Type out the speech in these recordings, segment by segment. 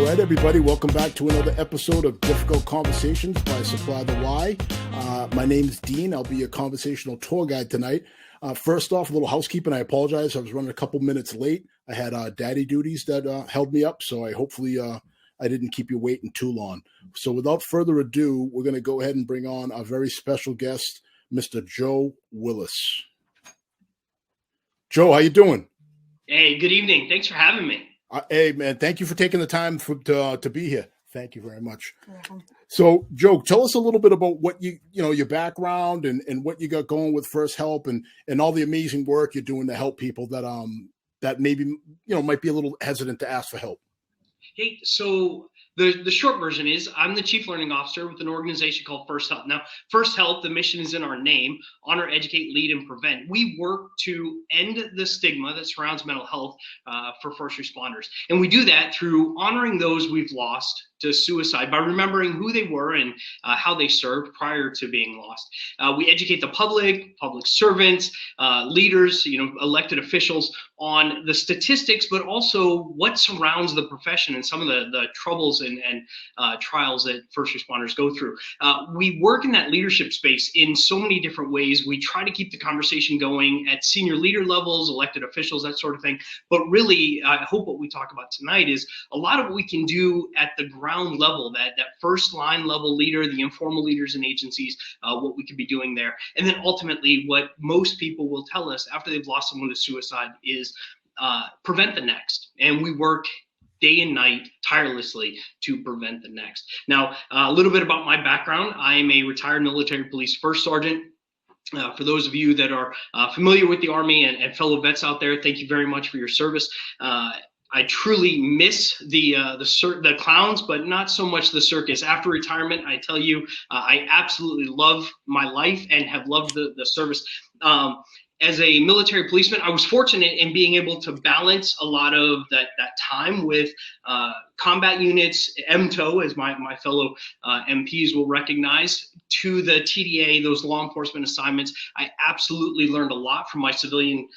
right, everybody, welcome back to another episode of Difficult Conversations by Supply the Why. My name is Dean. I'll be your conversational tour guide tonight. First off, a little housekeeping. I apologize. I was running a couple minutes late. I had daddy duties that held me up, so hopefully I didn't keep you waiting too long. So without further ado, we're going to go ahead and bring on our very special guest, Mr. Joe Willis. Joe, how you doing? Hey, good evening. Thanks for having me. Hey, man, thank you for taking the time to be here. Thank you very much. So, Joe, tell us a little bit about what your background and what you got going with First Help and all the amazing work you're doing to help people that maybe, might be a little hesitant to ask for help. Hey, so the short version is I'm the Chief Learning Officer with an organization called First Help. Now, First Help, the mission is in our name: honor, educate, lead, and prevent. We work to end the stigma that surrounds mental health for first responders. And we do that through honoring those we've lost to suicide by remembering who they were and how they served prior to being lost. We educate the public servants, leaders, elected officials on the statistics, but also what surrounds the profession and some of the troubles and trials that first responders go through. We work in that leadership space in so many different ways. We try to keep the conversation going at senior leader levels, elected officials, that sort of thing. But really, I hope what we talk about tonight is a lot of what we can do at the ground level, that first line level leader, the informal leaders in agencies, what we could be doing there. And then ultimately what most people will tell us after they've lost someone to suicide is prevent the next. And we work day and night tirelessly to prevent the next. Now, a little bit about my background. I am a retired military police first sergeant. For those of you that are familiar with the Army and fellow vets out there, thank you very much for your service. I truly miss the clowns, but not so much the circus. After retirement, I tell you, I absolutely love my life and have loved the service. As a military policeman, I was fortunate in being able to balance a lot of that time with combat units, MTO, as my fellow MPs will recognize, to the TDA, those law enforcement assignments. I absolutely learned a lot from my civilian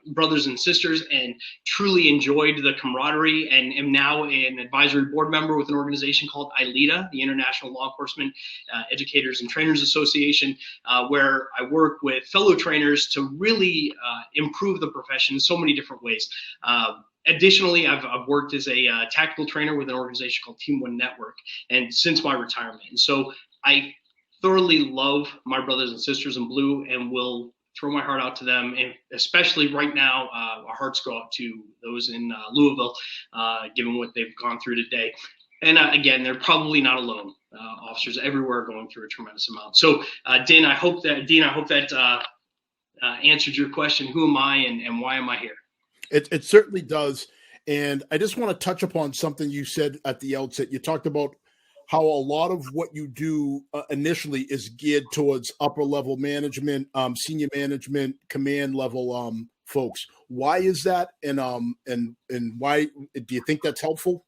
brothers and sisters and truly enjoyed the camaraderie, and am now an advisory board member with an organization called ILETA, the International Law Enforcement Educators and Trainers Association, where I work with fellow trainers to really improve the profession in so many different ways. Additionally, I've worked as a tactical trainer with an organization called Team One Network, and since my retirement. And so I thoroughly love my brothers and sisters in blue and will throw my heart out to them. And especially right now, our hearts go out to those in Louisville, given what they've gone through today. And again, they're probably not alone. Officers everywhere are going through a tremendous amount. So, Dean, I hope that answered your question. Who am I and why am I here? It certainly does. And I just want to touch upon something you said at the outset. You talked about how a lot of what you do initially is geared towards upper level management, senior management, command level folks. Why is that? And why do you think that's helpful?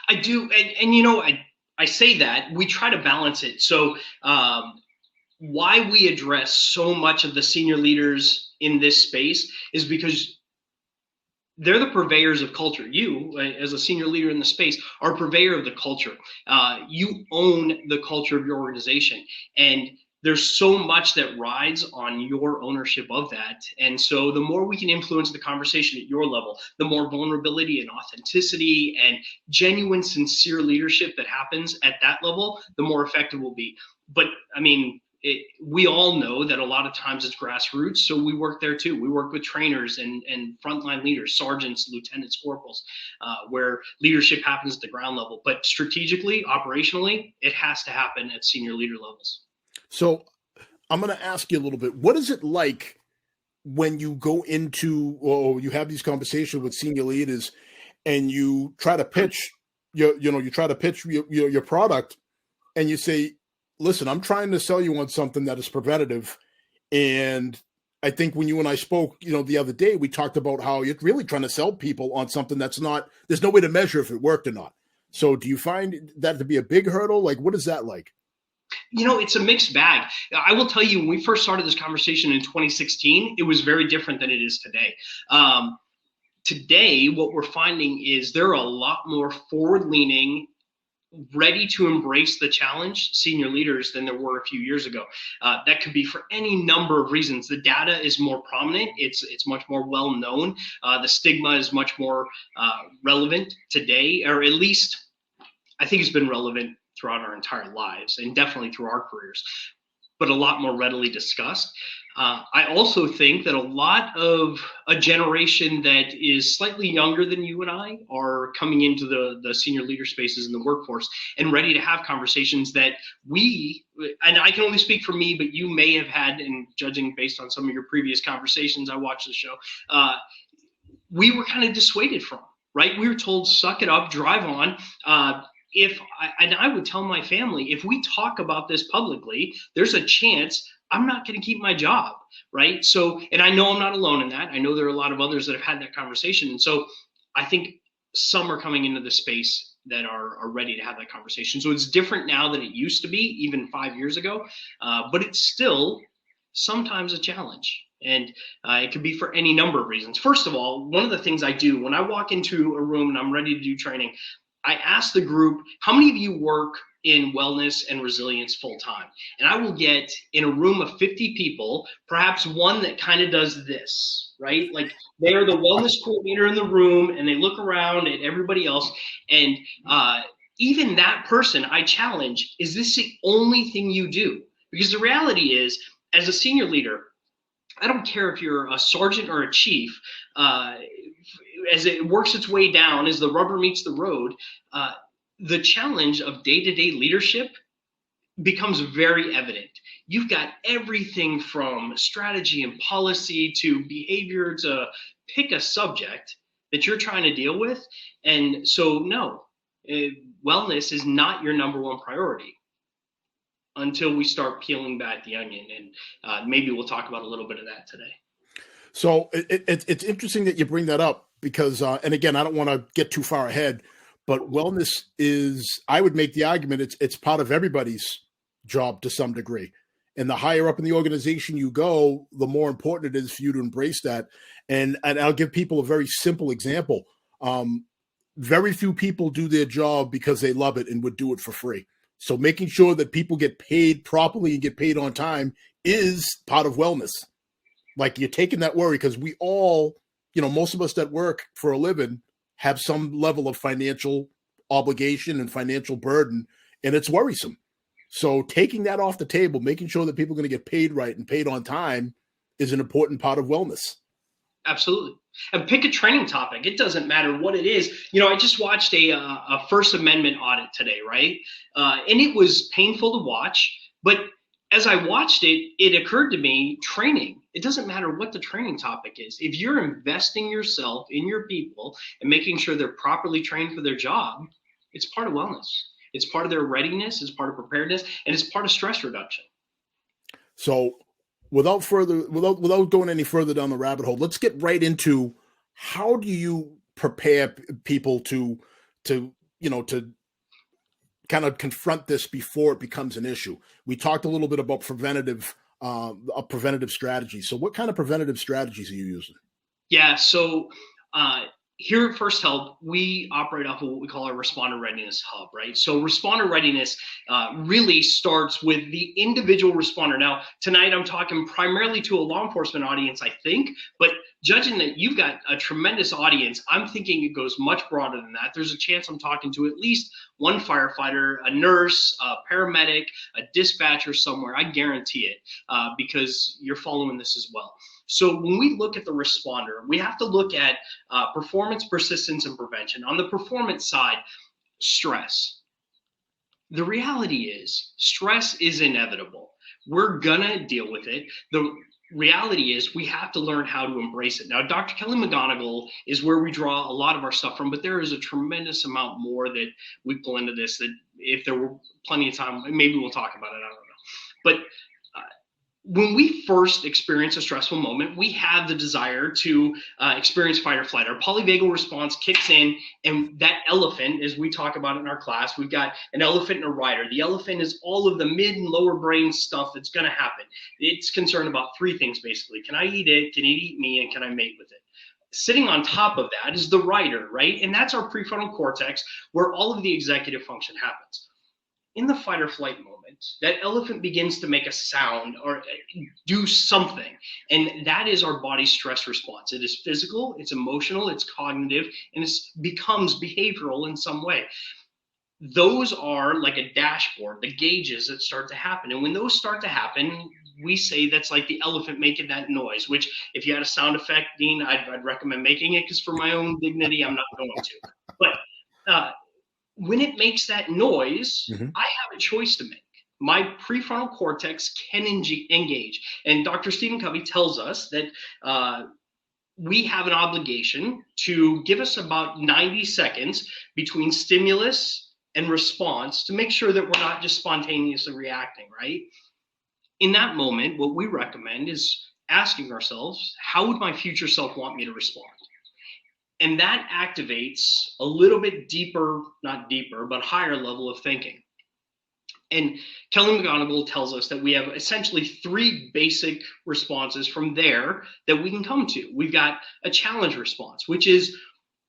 I do. And I say that we try to balance it. So why we address so much of the senior leaders in this space is because they're the purveyors of culture. You, as a senior leader in the space, are a purveyor of the culture. You own the culture of your organization. And there's so much that rides on your ownership of that. And so the more we can influence the conversation at your level, the more vulnerability and authenticity and genuine, sincere leadership that happens at that level, the more effective we'll be. But I mean, we all know that a lot of times it's grassroots, so we work there too. We work with trainers and frontline leaders, sergeants, lieutenants, corporals, where leadership happens at the ground level. But strategically, operationally, it has to happen at senior leader levels. So I'm going to ask you a little bit. What is it like when you go into, or you have these conversations with senior leaders, and you try to pitch your product, and you say, listen, I'm trying to sell you on something that is preventative. And I think when you and I spoke, the other day, we talked about how you're really trying to sell people on something that's not, there's no way to measure if it worked or not. So do you find that to be a big hurdle? Like, what is that like? It's a mixed bag. I will tell you, when we first started this conversation in 2016, it was very different than it is today. Today, what we're finding is there are a lot more forward-leaning, ready to embrace the challenge senior leaders than there were a few years ago. That could be for any number of reasons. The data is more prominent. It's much more well known. The stigma is much more relevant today, or at least I think it's been relevant throughout our entire lives and definitely through our careers, but a lot more readily discussed. I also think that a lot of a generation that is slightly younger than you and I are coming into the senior leader spaces in the workforce and ready to have conversations that we, and I can only speak for me, but you may have had, and judging based on some of your previous conversations, I watched the show, we were kind of dissuaded from, right? We were told, suck it up, drive on. And I would tell my family, if we talk about this publicly, there's a chance I'm not going to keep my job, right? So, and I know I'm not alone in that. I know there are a lot of others that have had that conversation. And so I think some are coming into the space that are ready to have that conversation. So it's different now than it used to be, even 5 years ago, but it's still sometimes a challenge. And it could be for any number of reasons. First of all, one of the things I do when I walk into a room and I'm ready to do training, I ask the group, how many of you work in wellness and resilience full time? And I will get, in a room of 50 people, perhaps one that kind of does this, right? Like they're the wellness coordinator in the room and they look around at everybody else. And even that person I challenge, is this the only thing you do? Because the reality is, as a senior leader, I don't care if you're a sergeant or a chief, as it works its way down, as the rubber meets the road, the challenge of day-to-day leadership becomes very evident. You've got everything from strategy and policy to behavior to pick a subject that you're trying to deal with. And so, no, wellness is not your number one priority until we start peeling back the onion. And maybe we'll talk about a little bit of that today. So it's interesting that you bring that up because, and again, I don't want to get too far ahead, but wellness is, I would make the argument, it's part of everybody's job to some degree. And the higher up in the organization you go, the more important it is for you to embrace that. And I'll give people a very simple example. Very few people do their job because they love it and would do it for free. So making sure that people get paid properly and get paid on time is part of wellness. Like you're taking that worry because we all, most of us that work for a living have some level of financial obligation and financial burden, and it's worrisome. So taking that off the table, making sure that people are going to get paid right and paid on time is an important part of wellness. Absolutely. And pick a training topic. It doesn't matter what it is. I just watched a First Amendment audit today, right? And it was painful to watch, but as I watched it, it occurred to me, training. It doesn't matter what the training topic is. If you're investing yourself in your people and making sure they're properly trained for their job, it's part of wellness. It's part of their readiness, it's part of preparedness, and it's part of stress reduction. So without going any further down the rabbit hole, let's get right into how do you prepare people to kind of confront this before it becomes an issue. We talked a little bit about preventative strategy. So what kind of preventative strategies are you using? Yeah. So here at First Help, we operate off of what we call our Responder Readiness Hub, right? So responder readiness really starts with the individual responder. Now, tonight I'm talking primarily to a law enforcement audience, I think, but judging that you've got a tremendous audience, I'm thinking it goes much broader than that. There's a chance I'm talking to at least one firefighter, a nurse, a paramedic, a dispatcher somewhere. I guarantee it because you're following this as well. So when we look at the responder, we have to look at performance, persistence, and prevention. On the performance side, stress. The reality is stress is inevitable. We're gonna deal with it. The reality is we have to learn how to embrace it. Now, Dr. Kelly McGonigal is where we draw a lot of our stuff from, but there is a tremendous amount more that we pull into this that if there were plenty of time, maybe we'll talk about it, I don't know. But when we first experience a stressful moment, we have the desire to experience fight or flight. Our polyvagal response kicks in, and that elephant, as we talk about in our class, we've got an elephant and a rider. The elephant is all of the mid and lower brain stuff that's going to happen. It's concerned about three things, basically. Can I eat it? Can it eat me? And can I mate with it? Sitting on top of that is the rider, right? And that's our prefrontal cortex, where all of the executive function happens. In the fight or flight moment, that elephant begins to make a sound or do something. And that is our body's stress response. It is physical, it's emotional, it's cognitive, and it becomes behavioral in some way. Those are like a dashboard, the gauges that start to happen. And when those start to happen, we say that's like the elephant making that noise, which if you had a sound effect, Dean, I'd recommend making it, because for my own dignity, I'm not going to. But when it makes that noise, I have a choice to make. My prefrontal cortex can engage. And Dr. Stephen Covey tells us that we have an obligation to give us about 90 seconds between stimulus and response to make sure that we're not just spontaneously reacting, right? In that moment, what we recommend is asking ourselves, how would my future self want me to respond? And that activates a little bit deeper, not deeper, but higher level of thinking. And Kelly McGonigal tells us that we have essentially 3 basic responses from there that we can come to. We've got a challenge response, which is,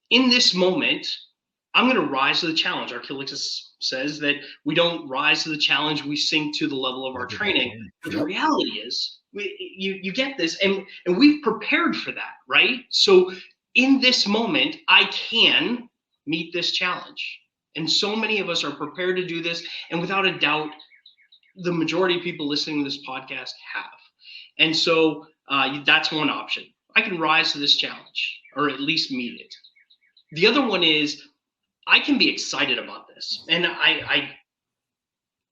in this moment, I'm going to rise to the challenge. Archilochus says that we don't rise to the challenge, we sink to the level of our training. But the reality is, you get this, and we've prepared for that, right? So in this moment, I can meet this challenge. And so many of us are prepared to do this. And without a doubt, the majority of people listening to this podcast have. And so that's one option. I can rise to this challenge, or at least meet it. The other one is, I can be excited about this. And I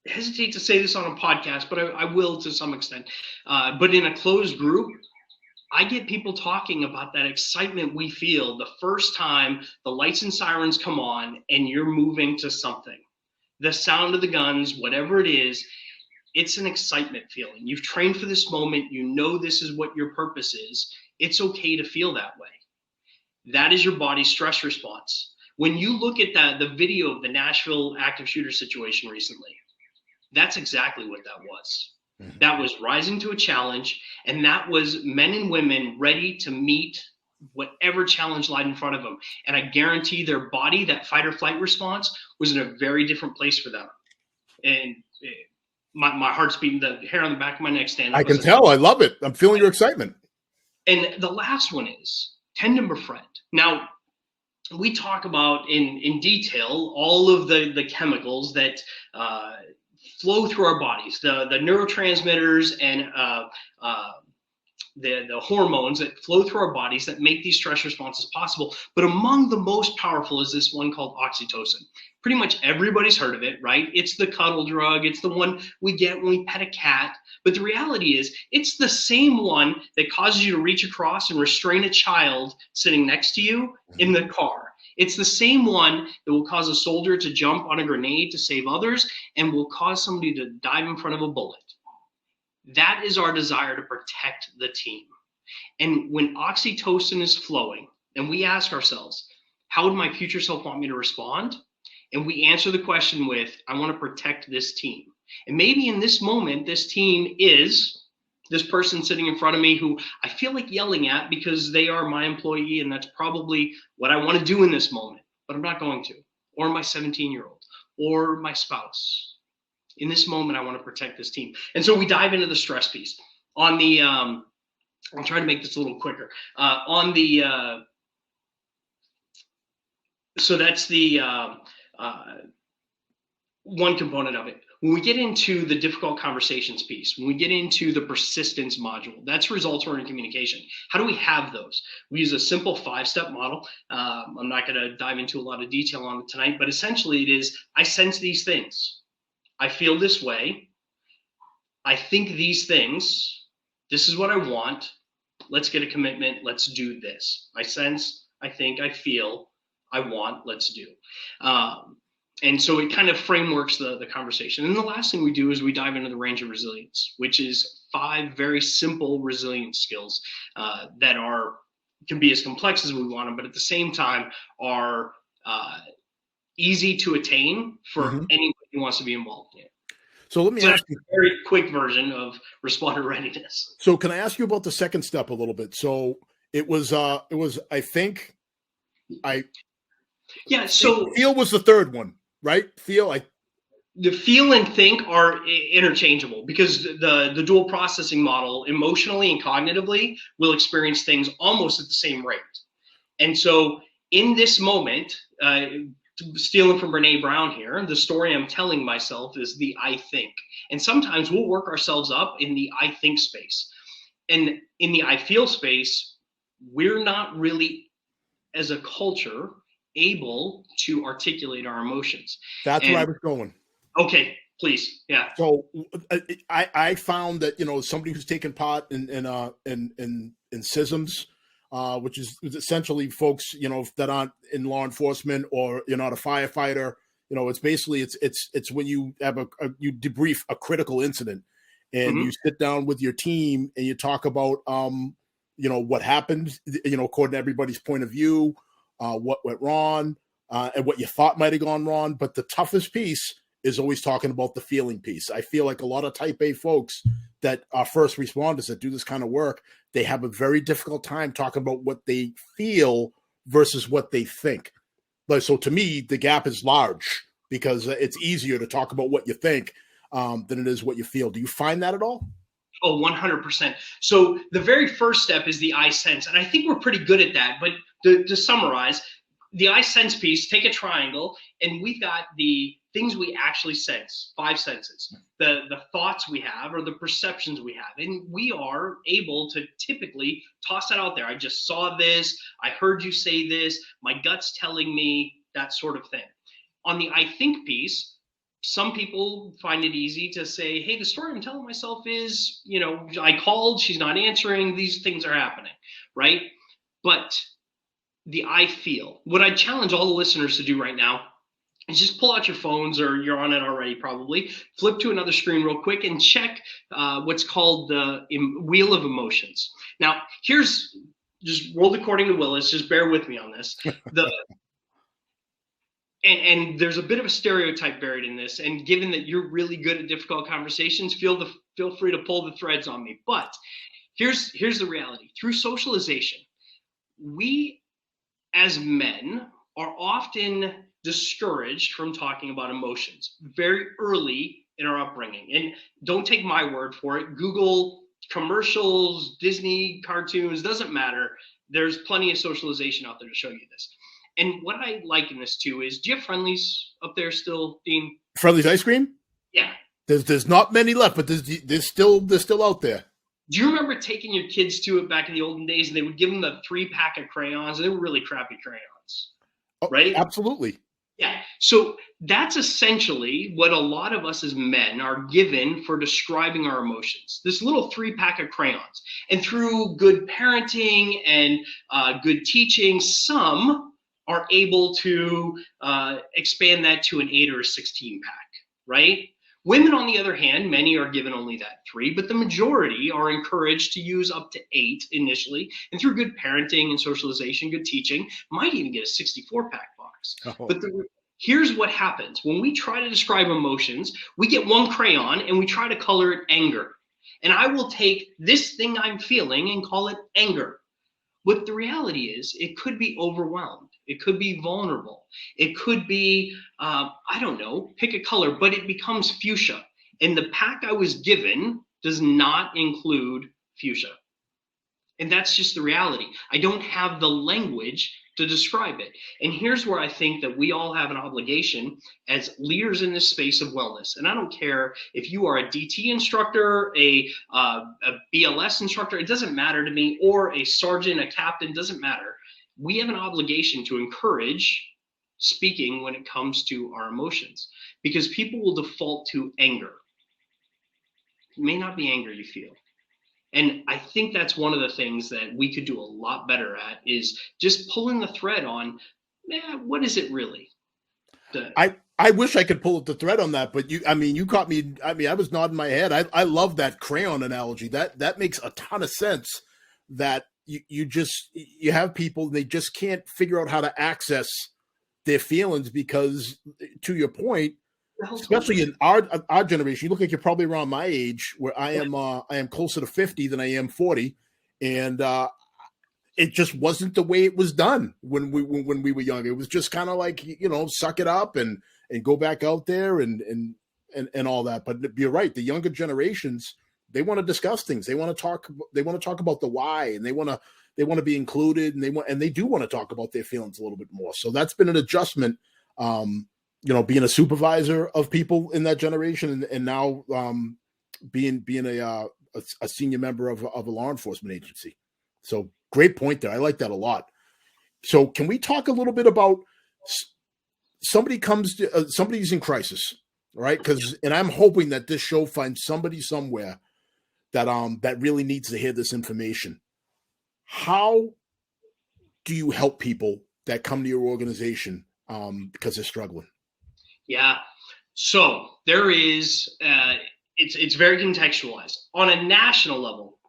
hesitate to say this on a podcast, but I will to some extent. But in a closed group, I get people talking about that excitement we feel the first time the lights and sirens come on and you're moving to something. The sound of the guns, whatever it is, it's an excitement feeling. You've trained for this moment. You know this is what your purpose is. It's okay to feel that way. That is your body's stress response. When you look at the video of the Nashville active shooter situation recently, that's exactly what that was. That was rising to a challenge, and that was men and women ready to meet whatever challenge lied in front of them. And I guarantee their body, that fight or flight response, was in a very different place for them. And my heart's beating, the hair on the back of my neck standing up. I can tell. I love it. I'm feeling your excitement. And the last one is tend to befriend. Now, we talk about in detail all of the chemicals that flow through our bodies, the neurotransmitters and the hormones that flow through our bodies that make these stress responses possible. But among the most powerful is this one called oxytocin. Pretty much everybody's heard of it, right? It's the cuddle drug. It's the one we get when we pet a cat. But the reality is, it's the same one that causes you to reach across and restrain a child sitting next to you in the car. It's the same one that will cause a soldier to jump on a grenade to save others and will cause somebody to dive in front of a bullet. That is our desire to protect the team. And when oxytocin is flowing and we ask ourselves, how would my future self want me to respond? And we answer the question with, I want to protect this team. And maybe in this moment, this team is this person sitting in front of me who I feel like yelling at because they are my employee, and that's probably what I want to do in this moment, but I'm not going to. Or my 17-year-old, or my spouse. In this moment, I want to protect this team. And so we dive into the stress piece. On the, I'll try to make this a little quicker. So that's the one component of it. When we get into the difficult conversations piece, when we get into the persistence module, that's results-oriented communication. How do we have those? We use a simple 5-step model. I'm not going to dive into a lot of detail on it tonight, but essentially it is, I sense these things. I feel this way. I think these things. This is what I want. Let's get a commitment. Let's do this. I sense, I think, I feel, I want, let's do. And so it kind of frameworks the conversation. And the last thing we do is we dive into the range of resilience, which is 5 very simple resilience skills that can be as complex as we want them, but at the same time are easy to attain for anybody who wants to be involved in it. So let me ask you a very quick version of responder readiness. So can I ask you about the second step a little bit? So It was I think Yeah. So feel was the third one, right? the feel and think are interchangeable because the dual processing model emotionally and cognitively will experience things almost at the same rate. And so in this moment, stealing from Brene Brown here, the story I'm telling myself is the I think. And sometimes we'll work ourselves up in the I think space. And in the I feel space, we're not really, as a culture, able to articulate our emotions. That's where I was going. Okay, please. Yeah. So I found that, somebody who's taken part in CISMs, which is essentially folks, that aren't in law enforcement or you're not a firefighter, it's basically it's when you have you debrief a critical incident and you sit down with your team and you talk about what happened, according to everybody's point of view, what went wrong, and what you thought might have gone wrong. But the toughest piece is always talking about the feeling piece. I feel like a lot of type A folks that are first responders that do this kind of work, they have a very difficult time talking about what they feel versus what they think. So to me, the gap is large because it's easier to talk about what you think than it is what you feel. Do you find that at all? Oh, 100%. So the very first step is the I sense. And I think we're pretty good at that. But to summarize, the I sense piece, take a triangle, and we've got the things we actually sense, 5 senses, the thoughts we have or the perceptions we have. And we are able to typically toss that out there. I just saw this. I heard you say this. My gut's telling me, that sort of thing. On the I think piece, some people find it easy to say, hey, the story I'm telling myself is, I called, she's not answering, these things are happening, right? But the I feel, what I challenge all the listeners to do right now is just pull out your phones, or you're on it already probably, flip to another screen real quick and check what's called the wheel of emotions. Now, here's, just rolled according to Willis, just bear with me on this. And there's a bit of a stereotype buried in this, and given that you're really good at difficult conversations, feel free to pull the threads on me. But here's the reality. Through socialization, we as men are often discouraged from talking about emotions very early in our upbringing. And don't take my word for it. Google commercials, Disney cartoons, doesn't matter. There's plenty of socialization out there to show you this. And what I liken this to is, do you have Friendlies up there still, Dean? Friendlies ice cream? Yeah. There's not many left, but there's still out there. Do you remember taking your kids to it back in the olden days, and they would give them the 3-pack of crayons, and they were really crappy crayons, right? Absolutely. Yeah. So that's essentially what a lot of us as men are given for describing our emotions. This little 3-pack of crayons. And through good parenting and good teaching, some are able to expand that to an 8 or a 16-pack, right? Women, on the other hand, many are given only that 3, but the majority are encouraged to use up to 8 initially. And through good parenting and socialization, good teaching, might even get a 64-pack box. Oh. But here's what happens. When we try to describe emotions, we get one crayon and we try to color it anger. And I will take this thing I'm feeling and call it anger. What the reality is, it could be overwhelmed. It could be vulnerable. It could be, I don't know, pick a color, but it becomes fuchsia. And the pack I was given does not include fuchsia. And that's just the reality. I don't have the language to describe it. And here's where I think that we all have an obligation as leaders in this space of wellness. And I don't care if you are a DT instructor, a BLS instructor, it doesn't matter to me, or a sergeant, a captain, doesn't matter. We have an obligation to encourage speaking when it comes to our emotions, because people will default to anger. It may not be anger you feel. And I think that's one of the things that we could do a lot better at, is just pulling the thread on, what is it really? I wish I could pull the thread on that, but you caught me. I was nodding my head. I love that crayon analogy. That makes a ton of sense. That you have people, they just can't figure out how to access their feelings because, to your point, especially in our generation, you look like you're probably around my age, where I am closer to 50 than I am 40, and it just wasn't the way it was done when we were young. It was just kind of like, suck it up and go back out there and all that. But you're right. The younger generations, they want to discuss things. They want to talk. They want to talk about the why, and they want to be included, and they do want to talk about their feelings a little bit more. So that's been an adjustment. Being a supervisor of people in that generation, and now being a senior member of a law enforcement agency. So great point there. I like that a lot. So can we talk a little bit about somebody's in crisis, right? And I'm hoping that this show finds somebody somewhere that really needs to hear this information. How do you help people that come to your organization because they're struggling? Yeah. So there is, it's very contextualized. On a national level,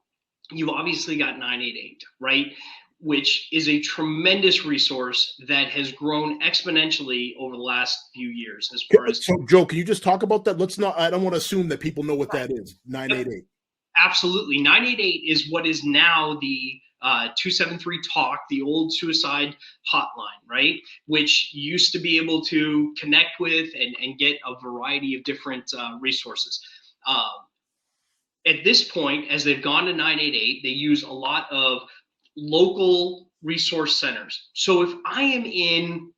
you've obviously got 988, right? Which is a tremendous resource that has grown exponentially over the last few years. So Joe, can you just talk about that? I don't want to assume that people know what that is, 988. Absolutely. 988 is what is now the 273 Talk, the old suicide hotline, right? Which used to be able to connect with and get a variety of different resources. At this point, as they've gone to 988, they use a lot of local resource centers. So if I'm in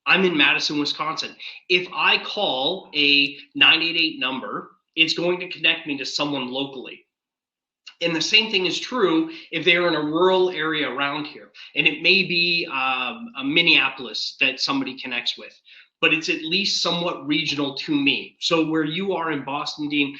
Madison, Wisconsin, if I call a 988 number, it's going to connect me to someone locally. And the same thing is true if they're in a rural area around here. And it may be a Minneapolis that somebody connects with, but it's at least somewhat regional to me. So where you are in Boston, Dean,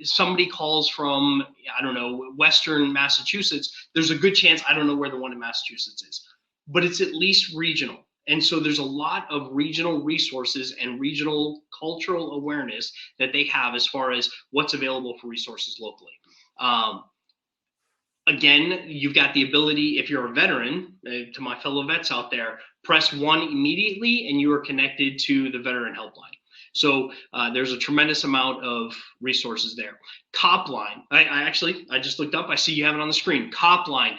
somebody calls from, I don't know, Western Massachusetts, there's a good chance I don't know where the one in Massachusetts is, but it's at least regional. And so there's a lot of regional resources and regional cultural awareness that they have as far as what's available for resources locally. Again, you've got the ability, if you're a veteran, to my fellow vets out there, press 1 immediately and you are connected to the veteran helpline. So there's a tremendous amount of resources there. Copline, I just looked up, I see you have it on the screen. Copline,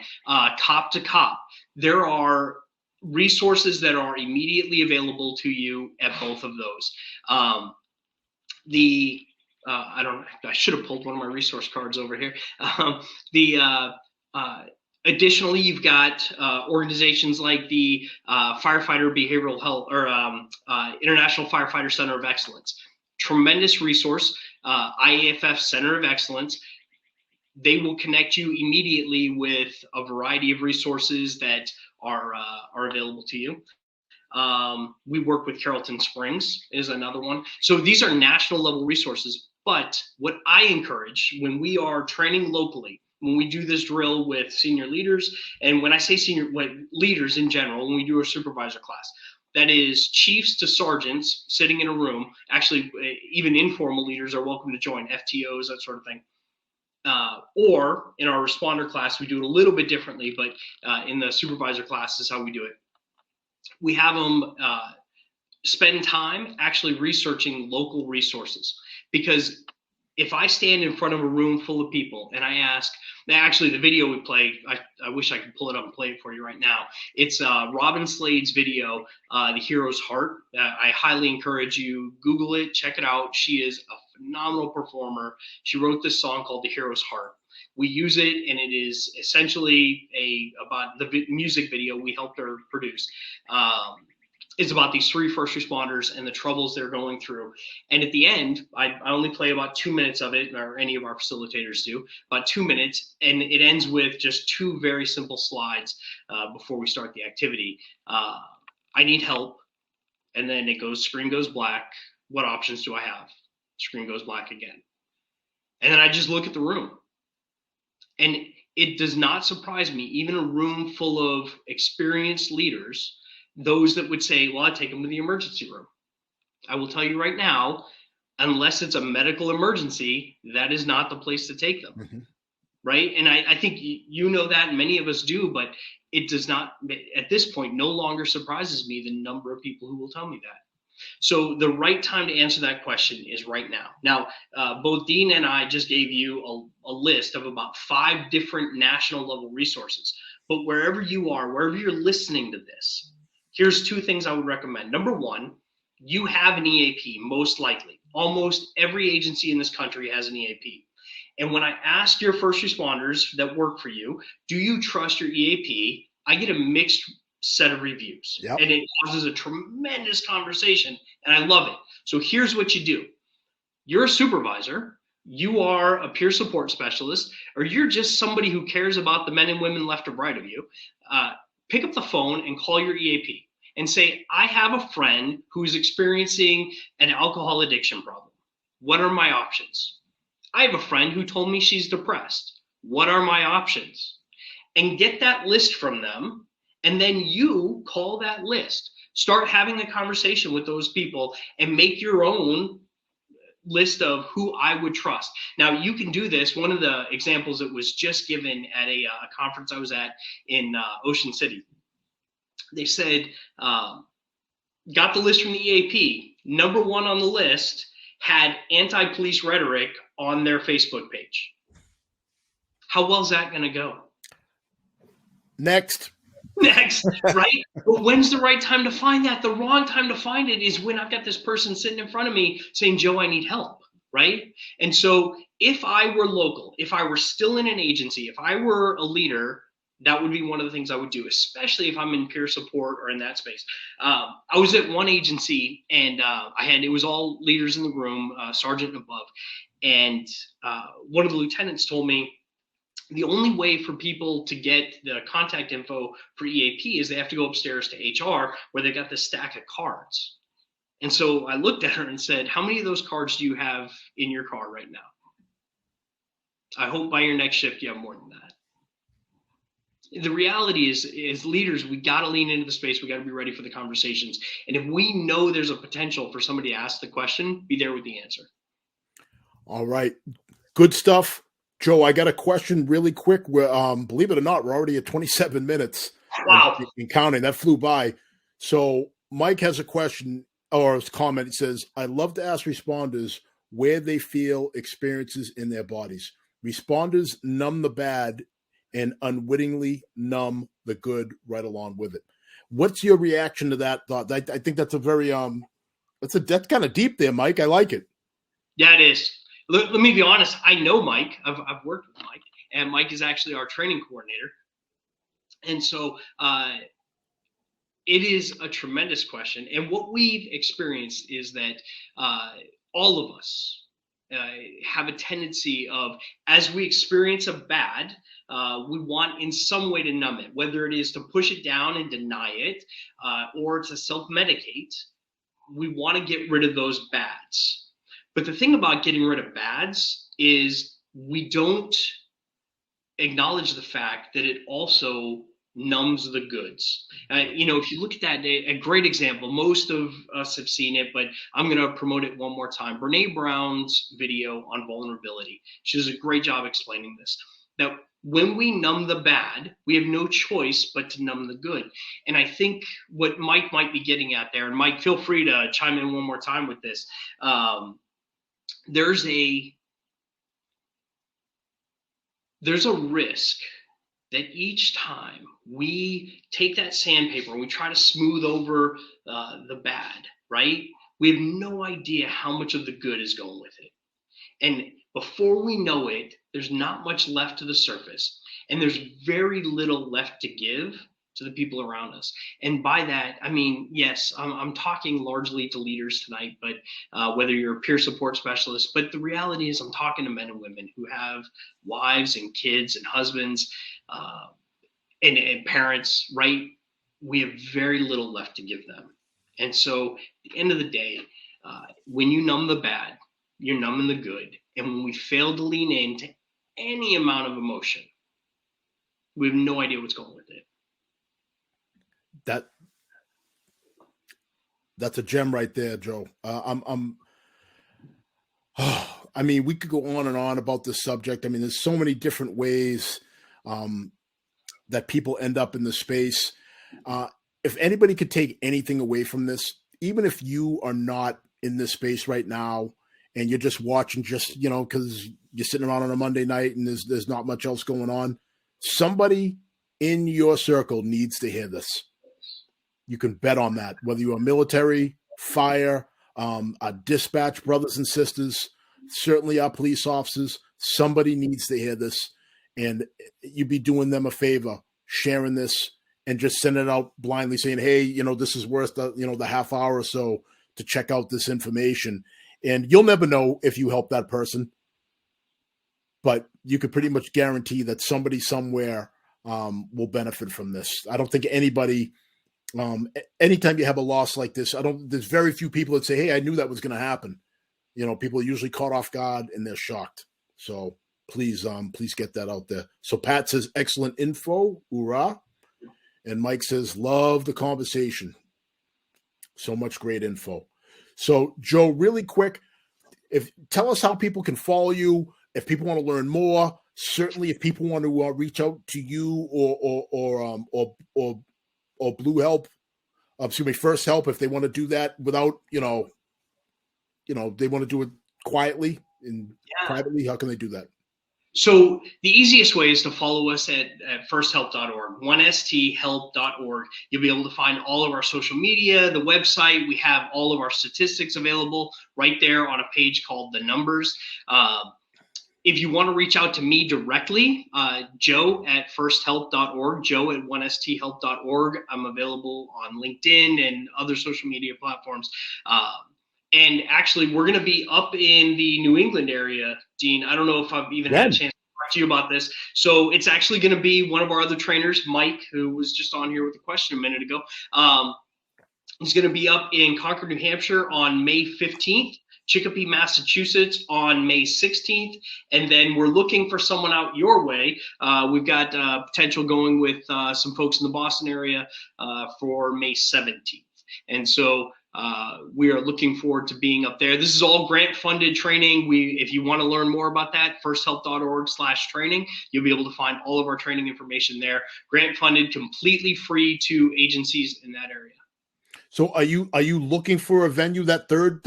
Cop to Cop. There are resources that are immediately available to you at both of those. I should have pulled one of my resource cards over here. Additionally, you've got organizations like the Firefighter Behavioral Health or International Firefighter Center of Excellence. Tremendous resource, IAFF Center of Excellence. They will connect you immediately with a variety of resources that are available to you. We work with Carrollton Springs is another one. So these are national level resources. But what I encourage when we are training locally, when we do this drill with senior leaders, and when I say leaders in general, when we do a supervisor class, that is chiefs to sergeants sitting in a room. Actually, even informal leaders are welcome to join, FTOs, that sort of thing. Or in our responder class, we do it a little bit differently, but in the supervisor class is how we do it. We have them spend time actually researching local resources. Because if I stand in front of a room full of people and I ask, actually the video we play, I wish I could pull it up and play it for you right now. It's Robin Slade's video, The Hero's Heart. I highly encourage you, Google it, check it out. She is a phenomenal performer. She wrote this song called The Hero's Heart. We use it, and it is essentially about the music video we helped her produce. It's about these 3 first responders and the troubles they're going through. And at the end, I only play about 2 minutes of it, or any of our facilitators do, about 2 minutes. And it ends with just 2 very simple slides before we start the activity. I need help. And then it goes, screen goes black. What options do I have? Screen goes black again. And then I just look at the room. And it does not surprise me, even a room full of experienced leaders, those that would say, well, I'd take them to the emergency room. I will tell you right now, unless it's a medical emergency, that is not the place to take them. Mm-hmm. Right. And I think you know that, and many of us do, but it does not, at this point, no longer surprises me the number of people who will tell me that. So the right time to answer that question is right now. Now, both Dean and I just gave you a list of about 5 different national level resources. but wherever you are, wherever you're listening to this, here's two things I would recommend. Number one, you have an EAP, most likely. Almost every agency in this country has an EAP. And when I ask your first responders that work for you, do you trust your EAP? I get a mixed set of reviews. Yep. And it causes a tremendous conversation, and I love it. So here's what you do. You're a supervisor, you are a peer support specialist, or you're just somebody who cares about the men and women left or right of you. Pick up the phone and call your EAP and say, I have a friend who's experiencing an alcohol addiction problem. What are my options? I have a friend who told me she's depressed. What are my options? And get that list from them, and then you call that list. Start having a conversation with those people and make your own list of who I would trust. Now, you can do this. One of the examples that was just given at a conference I was at in Ocean City, they said, got the list from the EAP. Number one on the list had anti-police rhetoric on their Facebook page. How well is that going to go? Next, right? But when's the right time to find that? The wrong time to find it is when I've got this person sitting in front of me saying, Joe, I need help, right? And so if I were local, if I were still in an agency, if I were a leader, that would be one of the things I would do, especially if I'm in peer support or in that space. I was at one agency, and it was all leaders in the room, sergeant and above. And one of the lieutenants told me, the only way for people to get the contact info for EAP is they have to go upstairs to HR where they got this stack of cards. And so I looked at her and said, how many of those cards do you have in your car right now? I hope by your next shift you have more than that. The reality is, as leaders, we got to lean into the space. We got to be ready for the conversations. And if we know there's a potential for somebody to ask the question, be there with the answer. All right. Good stuff. Joe, I got a question really quick. Believe it or not, we're already at 27 minutes. Wow. And counting. That flew by. So Mike has a question or a comment. It says, I love to ask responders where they feel experiences in their bodies. Responders numb the bad and unwittingly numb the good right along with it. What's your reaction to that thought? I think that's a very, that's kind of deep there, Mike. I like it. Yeah, it is. Let me be honest. I know Mike. I've worked with Mike, and Mike is actually our training coordinator. And so it is a tremendous question. And what we've experienced is that all of us have a tendency of, as we experience a bad, we want in some way to numb it, whether it is to push it down and deny it, or to self-medicate. We want to get rid of those bads. But the thing about getting rid of bads is we don't acknowledge the fact that it also numbs the goods. If you look at that, a great example, most of us have seen it, but I'm going to promote it one more time. Brene Brown's video on vulnerability. She does a great job explaining this. That when we numb the bad, we have no choice but to numb the good. And I think what Mike might be getting at there, and Mike, feel free to chime in one more time with this. There's a risk that each time we take that sandpaper and we try to smooth over the bad, right? We have no idea how much of the good is going with it. And before we know it, there's not much left to the surface. And there's very little left to give to the people around us. And by that, I mean, yes, I'm talking largely to leaders tonight, but whether you're a peer support specialist, but the reality is I'm talking to men and women who have wives and kids and husbands and parents, right? We have very little left to give them. And so at the end of the day, when you numb the bad, you're numbing the good. And when we fail to lean into any amount of emotion, we have no idea what's going with it. That's a gem right there, Joe. I mean, we could go on and on about this subject. I mean, there's so many different ways that people end up in the space. If anybody could take anything away from this, even if you are not in this space right now and you're just watching, because you're sitting around on a Monday night and there's not much else going on, somebody in your circle needs to hear this. You can bet on that, whether you are military, fire, our dispatch brothers and sisters, certainly our police officers. Somebody needs to hear this, and you'd be doing them a favor sharing this and just sending it out blindly saying, hey, this is worth the half hour or so to check out this information. And you'll never know if you help that person, but you could pretty much guarantee that somebody somewhere will benefit from this. I don't think anybody, anytime you have a loss like this, there's very few people that say, hey, I knew that was going to happen. People are usually caught off guard and they're shocked. So please get that out there. So Pat says, excellent info. Hoorah. And Mike says, love the conversation. So much great info. So Joe, really quick, tell us how people can follow you. If people want to learn more, certainly if people want to reach out to you or Blue Help, First Help, if they want to do that without, they want to do it quietly and privately, how can they do that? So the easiest way is to follow us at firsthelp.org, 1sthelp.org. You'll be able to find all of our social media, the website. We have all of our statistics available right there on a page called The Numbers. If you want to reach out to me directly, Joe at firsthelp.org, Joe at 1sthelp.org. I'm available on LinkedIn and other social media platforms. And actually, we're going to be up in the New England area, Dean. I don't know if I've even had a chance to talk to you about this. So it's actually going to be one of our other trainers, Mike, who was just on here with a question a minute ago. He's going to be up in Concord, New Hampshire on May 15th, Chicopee, Massachusetts on May 16th. And then we're looking for someone out your way. We've got potential going with some folks in the Boston area for May 17th. And so we are looking forward to being up there. This is all grant funded training. If you want to learn more about that, firsthelp.org/training, you'll be able to find all of our training information there. Grant funded, completely free to agencies in that area. So are you looking for a venue that third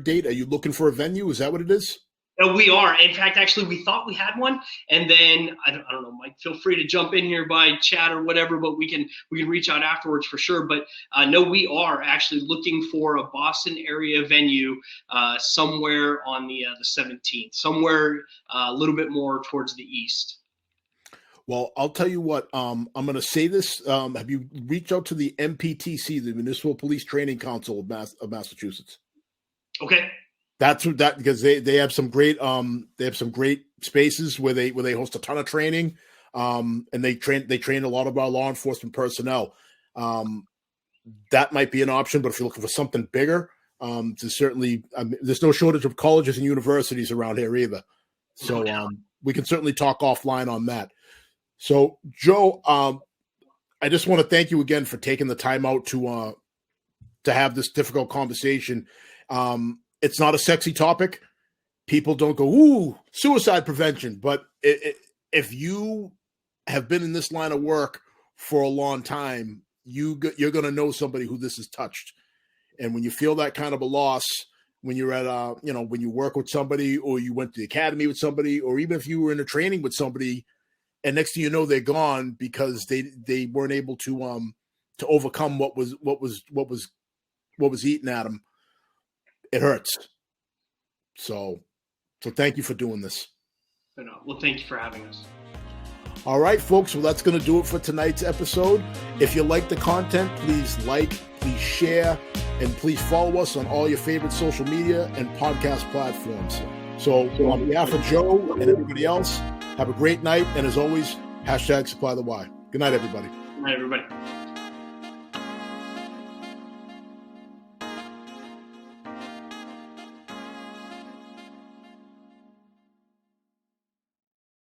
date? Are you looking for a venue? Is that what it is? No, we are. In fact, actually, we thought we had one, and then I don't know, Mike. Feel free to jump in here by chat or whatever, but we can reach out afterwards for sure. But no, we are actually looking for a Boston area venue somewhere on the 17th, somewhere a little bit more towards the east. Well, I'll tell you what. I'm going to say this. Have you reached out to the MPTC, the Municipal Police Training Council of Massachusetts? Okay. That's because they have some great spaces where they host a ton of training, and they train a lot of our law enforcement personnel. That might be an option, but if you're looking for something bigger, there's no shortage of colleges and universities around here either. So we can certainly talk offline on that. So Joe, I just want to thank you again for taking the time out to have this difficult conversation. It's not a sexy topic. People don't go, ooh, suicide prevention. But if you have been in this line of work for a long time, you're going to know somebody who this has touched. And when you feel that kind of a loss, when you're at when you work with somebody, or you went to the academy with somebody, or even if you were in a training with somebody, and next thing you know, they're gone because they weren't able to overcome what was eating at them. It hurts. So thank you for doing this. Well, thank you for having us. All right, folks. Well, that's going to do it for tonight's episode. If you like the content, please please share, and please follow us on all your favorite social media and podcast platforms. So on behalf of Joe and everybody else, have a great night. And as always, #SupplyTheWhy. Good night, everybody. Good night, everybody.